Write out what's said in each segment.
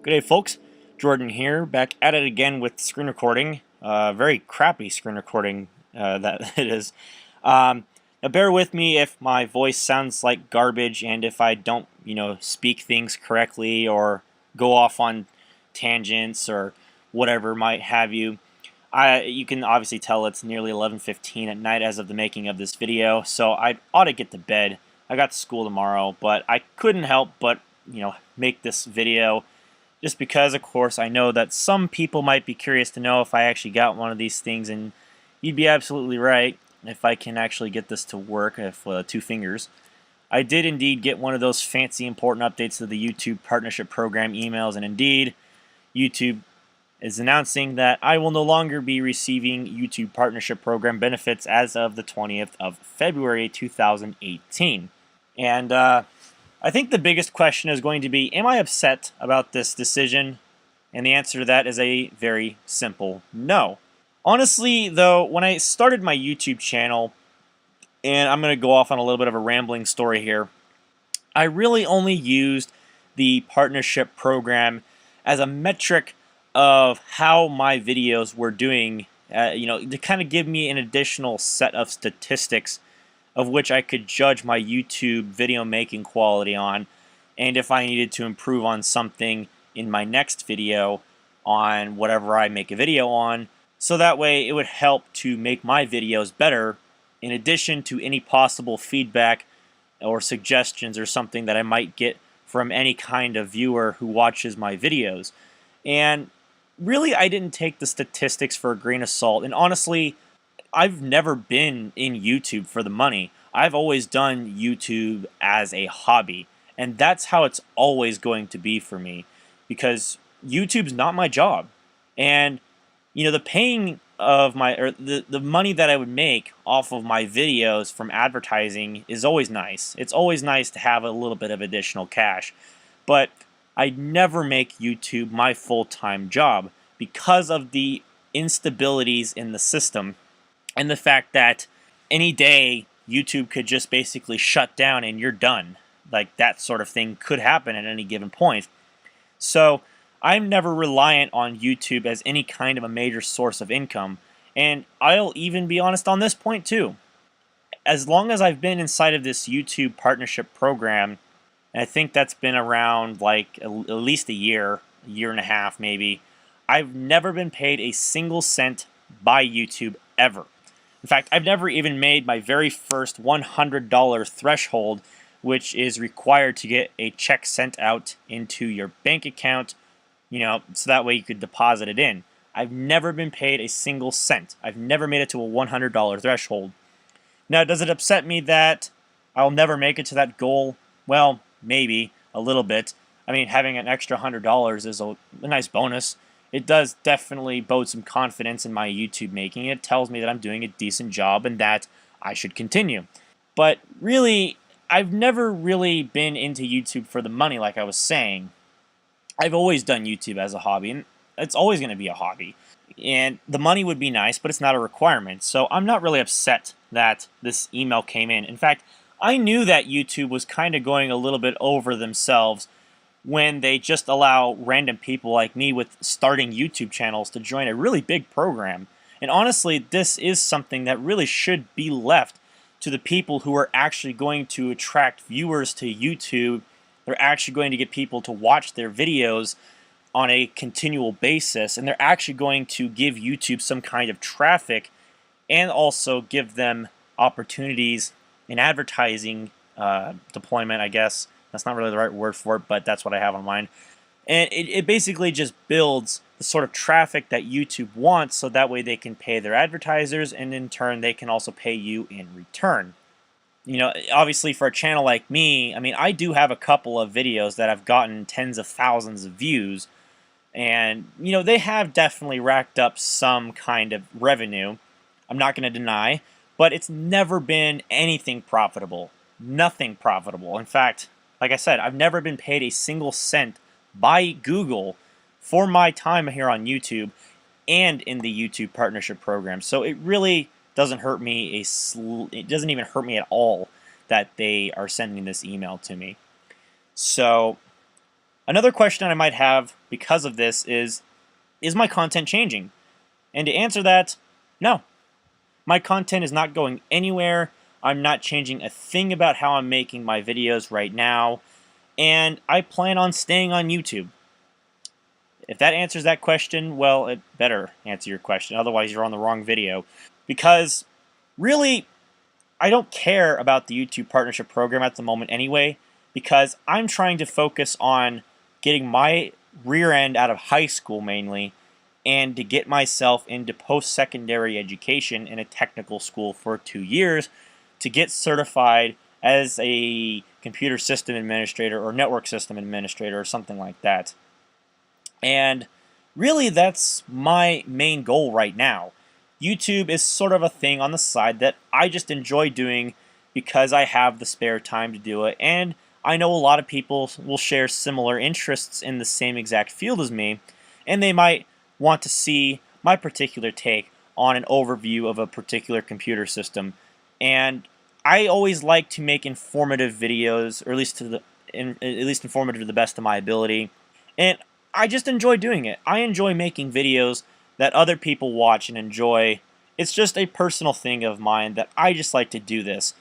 Good day, folks. Jordan here, back at it again with screen recording. Very crappy screen recording that it is. Now bear with me if my voice sounds like garbage and if I don't, speak things correctly or go off on tangents or whatever might have you. You can obviously tell it's nearly 11:15 at night as of the making of this video, so I ought to get to bed. I got school tomorrow, but I couldn't help but, make this video. Just because, of course, I know that some people might be curious to know if I actually got one of these things, and you'd be absolutely right if I can actually get this to work with 2 fingers. I did indeed get one of those fancy important updates to the YouTube Partnership Program emails, and indeed, YouTube is announcing that I will no longer be receiving YouTube Partnership Program benefits as of the 20th of February 2018. And I think the biggest question is going to be, am I upset about this decision? And the answer to that is a very simple no. Honestly, though, when I started my YouTube channel, and I'm going to go off on a little bit of a rambling story here, I really only used the partnership program as a metric of how my videos were doing, to kind of give me an additional set of statistics of which I could judge my YouTube video making quality on, and if I needed to improve on something in my next video on whatever I make a video on, so that way it would help to make my videos better in addition to any possible feedback or suggestions or something that I might get from any kind of viewer who watches my videos. And really, I didn't take the statistics for a grain of salt, and honestly, I've never been in YouTube for the money. I've always done YouTube as a hobby, and that's how it's always going to be for me, because YouTube's not my job. And the paying of the money that I would make off of my videos from advertising is always nice. It's always nice to have a little bit of additional cash, but I'd never make YouTube my full-time job because of the instabilities in the system. And the fact that any day YouTube could just basically shut down and you're done. Like, that sort of thing could happen at any given point. So I'm never reliant on YouTube as any kind of a major source of income. And I'll even be honest on this point too. As long as I've been inside of this YouTube partnership program, and I think that's been around like at least a year and a half maybe, I've never been paid a single cent by YouTube ever. In fact, I've never even made my very first $100 threshold, which is required to get a check sent out into your bank account, so that way you could deposit it in. I've never been paid a single cent. I've never made it to a $100 threshold. Now, does it upset me that I'll never make it to that goal? Well, maybe a little bit. I mean, having an extra $100 is a nice bonus. It does definitely bode some confidence in my YouTube making. It tells me that I'm doing a decent job and that I should continue. But really, I've never really been into YouTube for the money, like I was saying. I've always done YouTube as a hobby, and it's always going to be a hobby. And the money would be nice, but it's not a requirement. So I'm not really upset that this email came in. In fact, I knew that YouTube was kind of going a little bit over themselves when they just allow random people like me with starting YouTube channels to join a really big program. And honestly, this is something that really should be left to the people who are actually going to attract viewers to YouTube. They're actually going to get people to watch their videos on a continual basis, and they're actually going to give YouTube some kind of traffic and also give them opportunities in advertising deployment, I guess. That's not really the right word for it, but that's what I have on mind. And it basically just builds the sort of traffic that YouTube wants, so that way they can pay their advertisers, and in turn they can also pay you in return. Obviously for a channel like me, I mean, I do have a couple of videos that have gotten tens of thousands of views, and they have definitely racked up some kind of revenue. I'm not going to deny, but it's never been anything profitable. Nothing profitable. In fact, like I said, I've never been paid a single cent by Google for my time here on YouTube and in the YouTube partnership program. So it really doesn't hurt me it doesn't even hurt me at all that they are sending this email to me. So Another question I might have because of this is my content changing? And to answer that, no. My content is not going anywhere. I'm not changing a thing about how I'm making my videos right now. And I plan on staying on YouTube. If that answers that question, well, it better answer your question. Otherwise, you're on the wrong video. Because really, I don't care about the YouTube partnership program at the moment anyway, because I'm trying to focus on getting my rear end out of high school mainly, and to get myself into post-secondary education in a technical school for 2 years to get certified as a computer system administrator or network system administrator or something like that. And really, that's my main goal right now. YouTube is sort of a thing on the side that I just enjoy doing because I have the spare time to do it, and I know a lot of people will share similar interests in the same exact field as me, and they might want to see my particular take on an overview of a particular computer system. And I always like to make informative videos, or at least informative to the best of my ability. And I just enjoy doing it. I enjoy making videos that other people watch and enjoy. It's just a personal thing of mine that I just like to do this.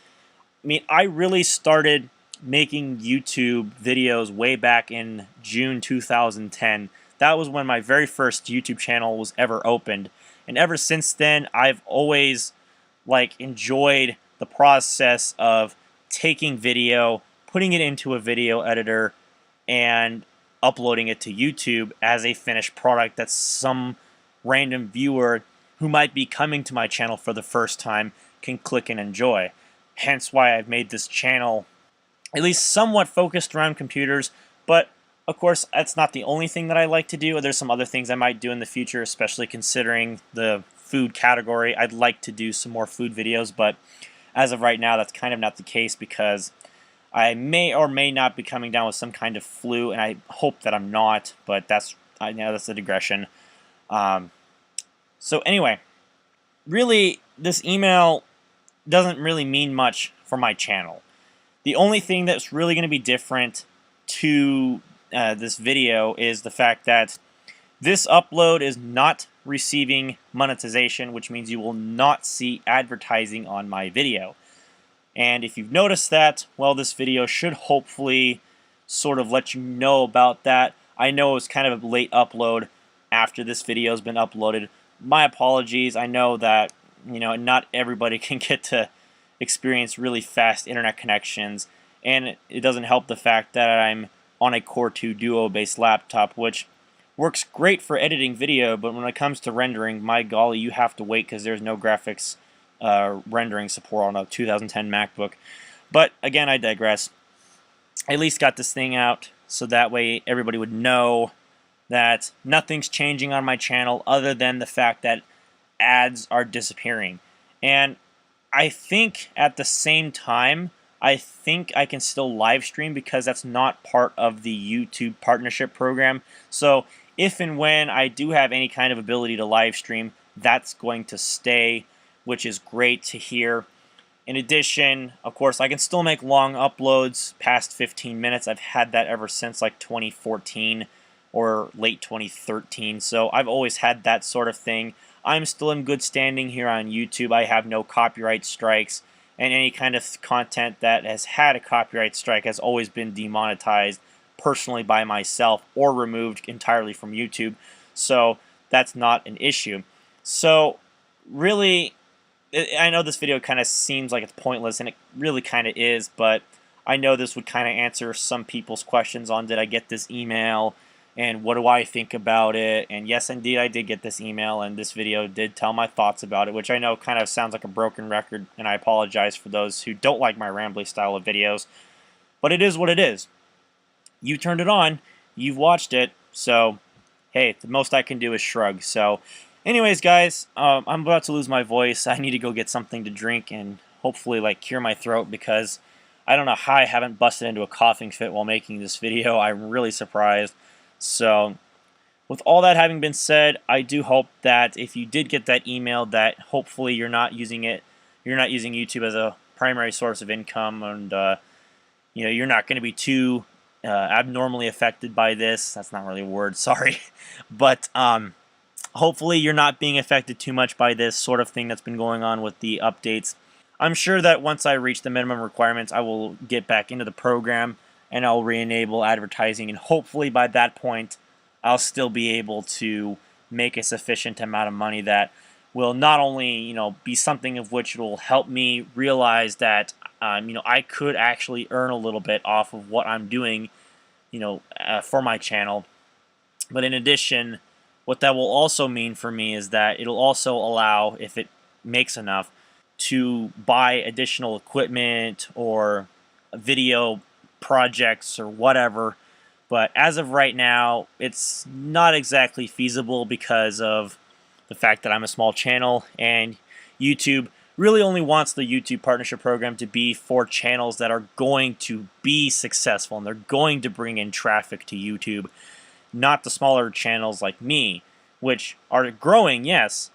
I mean, I really started making YouTube videos way back in June 2010. That was when my very first YouTube channel was ever opened. And ever since then, I've always enjoyed the process of taking video, putting it into a video editor, and uploading it to YouTube as a finished product that some random viewer who might be coming to my channel for the first time can click and enjoy. Hence why I've made this channel at least somewhat focused around computers, but of course that's not the only thing that I like to do. There's some other things I might do in the future, especially considering the food category. I'd like to do some more food videos, but as of right now that's kind of not the case because I may or may not be coming down with some kind of flu, and I hope that I'm not, but I know that's a digression. So anyway, really this email doesn't really mean much for my channel. The only thing that's really going to be different to this video is the fact that this upload is not receiving monetization, which means you will not see advertising on my video. And if you've noticed that, well, this video should hopefully sort of let you know about that. I know it's kind of a late upload after this video has been uploaded. My apologies. I know that, not everybody can get to experience really fast internet connections, and it doesn't help the fact that I'm on a Core 2 Duo based laptop, which works great for editing video, but when it comes to rendering, my golly, you have to wait because there's no graphics rendering support on a 2010 MacBook. But again, I digress. I at least got this thing out so that way everybody would know that nothing's changing on my channel other than the fact that ads are disappearing. And I think at the same time, I think I can still live stream because that's not part of the YouTube partnership program. So if and when I do have any kind of ability to live stream, that's going to stay, which is great to hear. In addition, of course, I can still make long uploads past 15 minutes. I've had that ever since 2014 or late 2013. So I've always had that sort of thing. I'm still in good standing here on YouTube. I have no copyright strikes, and any kind of content that has had a copyright strike has always been demonetized personally by myself or removed entirely from YouTube. So that's not an issue. So really, I know this video kind of seems like it's pointless, and it really kind of is, but I know this would kind of answer some people's questions on did I get this email and what do I think about it. And yes, indeed, I did get this email, and this video did tell my thoughts about it, which I know kind of sounds like a broken record, and I apologize for those who don't like my rambly style of videos. But it is what it is. You turned it on, you've watched it, so hey, the most I can do is shrug. So anyways, guys, I'm about to lose my voice. I need to go get something to drink and hopefully cure my throat because I don't know how I haven't busted into a coughing fit while making this video. I'm really surprised. So with all that having been said, I do hope that if you did get that email, that hopefully you're not using YouTube as a primary source of income, and you're not going to be too abnormally affected by this. That's not really a word, sorry. But hopefully you're not being affected too much by this sort of thing that's been going on with the updates. I'm sure that once I reach the minimum requirements, I will get back into the program and I'll re-enable advertising, and hopefully by that point I'll still be able to make a sufficient amount of money that will not only be something of which it will help me realize that I could actually earn a little bit off of what I'm doing for my channel, but in addition, what that will also mean for me is that it'll also allow, if it makes enough, to buy additional equipment or video projects or whatever. But as of right now, it's not exactly feasible because of the fact that I'm a small channel, and YouTube really only wants the YouTube partnership program to be for channels that are going to be successful and they're going to bring in traffic to YouTube, not the smaller channels like me, which are growing, yes,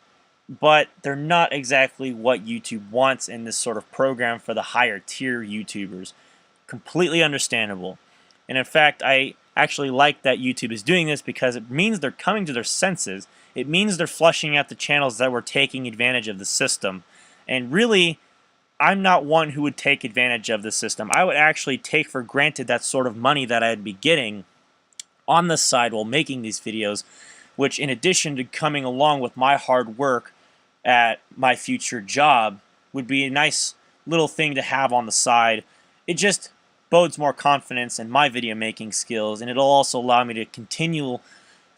but they're not exactly what YouTube wants in this sort of program for the higher tier YouTubers. Completely understandable. And in fact, I actually like that YouTube is doing this because it means they're coming to their senses. It means they're flushing out the channels that were taking advantage of the system. And really, I'm not one who would take advantage of the system. I would actually take for granted that sort of money that I'd be getting on the side while making these videos, which in addition to coming along with my hard work at my future job would be a nice little thing to have on the side. It just bodes more confidence in my video making skills, and it'll also allow me to continue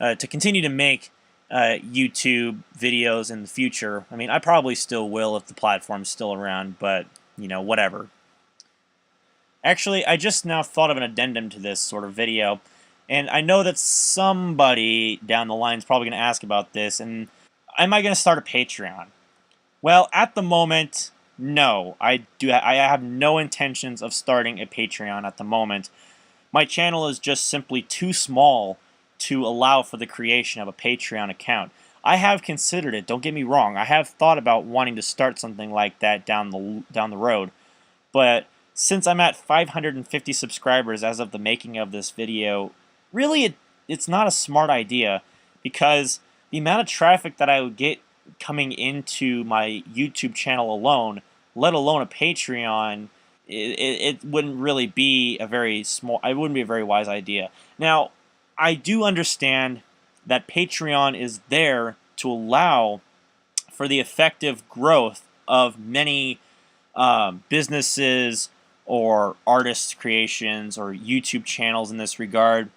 to make YouTube videos in the future. I mean, I probably still will if the platform's still around, but whatever. Actually, I just now thought of an addendum to this sort of video, and I know that somebody down the line is probably going to ask about this, and am I going to start a Patreon? Well, at the moment, no. I have no intentions of starting a Patreon at the moment. My channel is just simply too small to allow for the creation of a Patreon account. I have considered it, don't get me wrong. I have thought about wanting to start something like that down the road. But since I'm at 550 subscribers as of the making of this video, really it's not a smart idea, because the amount of traffic that I would get coming into my YouTube channel alone, let alone a Patreon, it wouldn't really be a very it wouldn't be a very wise idea. Now, I do understand that Patreon is there to allow for the effective growth of many businesses or artists' creations or YouTube channels in this regard.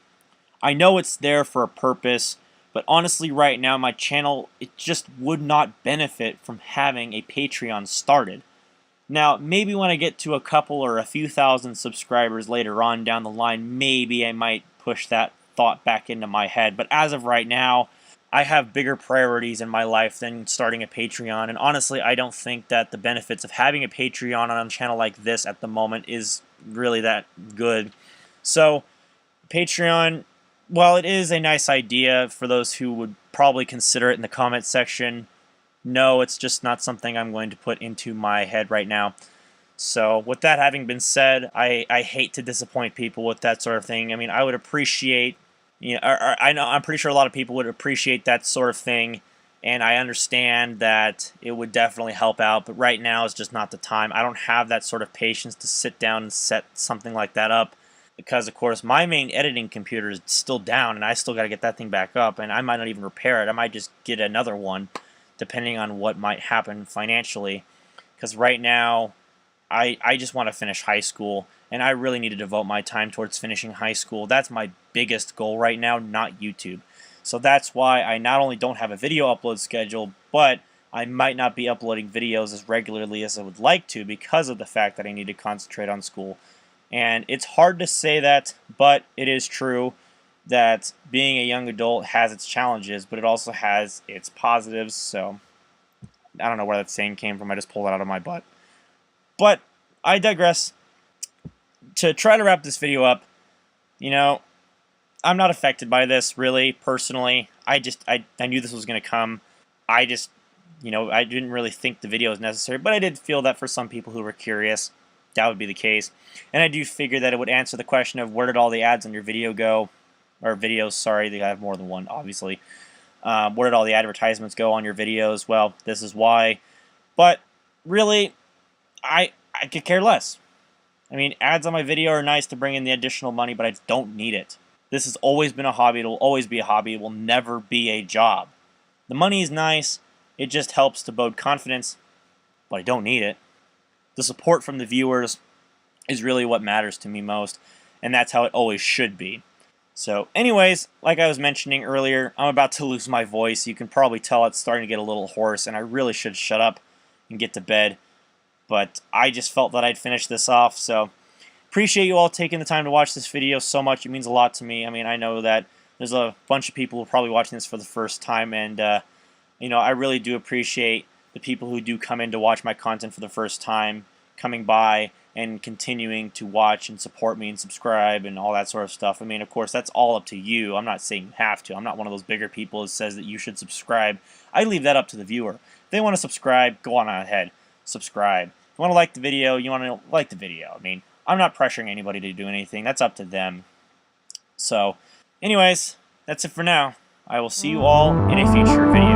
I know it's there for a purpose, but honestly right now my channel, it just would not benefit from having a Patreon started. Now, maybe when I get to a couple or a few thousand subscribers later on down the line, maybe I might push that thought back into my head. But as of right now, I have bigger priorities in my life than starting a Patreon. And honestly, I don't think that the benefits of having a Patreon on a channel like this at the moment is really that good. So, Patreon, while it is a nice idea for those who would probably consider it in the comment section, no, it's just not something I'm going to put into my head right now. So with that having been said, I hate to disappoint people with that sort of thing. I mean, I would appreciate, I'm pretty sure a lot of people would appreciate that sort of thing, and I understand that it would definitely help out, but right now is just not the time. I don't have that sort of patience to sit down and set something like that up, because of course my main editing computer is still down, and I still got to get that thing back up, and I might not even repair it. I might just get another one, depending on what might happen financially, because right now I just want to finish high school, and I really need to devote my time towards finishing high school. That's my biggest goal right now, not YouTube. So that's why I not only don't have a video upload schedule, but I might not be uploading videos as regularly as I would like to because of the fact that I need to concentrate on school. And it's hard to say that, but it is true that being a young adult has its challenges, but it also has its positives. So I don't know where that saying came from. I just pulled it out of my butt. But I digress. To try to wrap this video up, I'm not affected by this, really, personally. I knew this was going to come. I didn't really think the video was necessary, but I did feel that for some people who were curious, that would be the case. And I do figure that it would answer the question of where did all the ads on your video go, or videos, sorry, they have more than one, obviously. Where did all the advertisements go on your videos? Well, this is why. But really, I could care less. I mean, ads on my video are nice to bring in the additional money, but I don't need it. This has always been a hobby. It will always be a hobby. It will never be a job. The money is nice. It just helps to build confidence, but I don't need it. The support from the viewers is really what matters to me most, and that's how it always should be. So anyways, like I was mentioning earlier, I'm about to lose my voice. You can probably tell it's starting to get a little hoarse, and I really should shut up and get to bed. But I just felt that I'd finish this off, so appreciate you all taking the time to watch this video so much. It means a lot to me. I mean, I know that there's a bunch of people who are probably watching this for the first time, and you know, I really do appreciate the people who do come in to watch my content for the first time, coming by and continuing to watch and support me and subscribe and all that sort of stuff. I mean, of course, that's all up to you. I'm not saying you have to. I'm not one of those bigger people that says that you should subscribe. I leave that up to the viewer. If they want to subscribe, go on ahead. Subscribe. If you want to like the video, you want to like the video. I mean, I'm not pressuring anybody to do anything. That's up to them. So, anyways, that's it for now. I will see you all in a future video.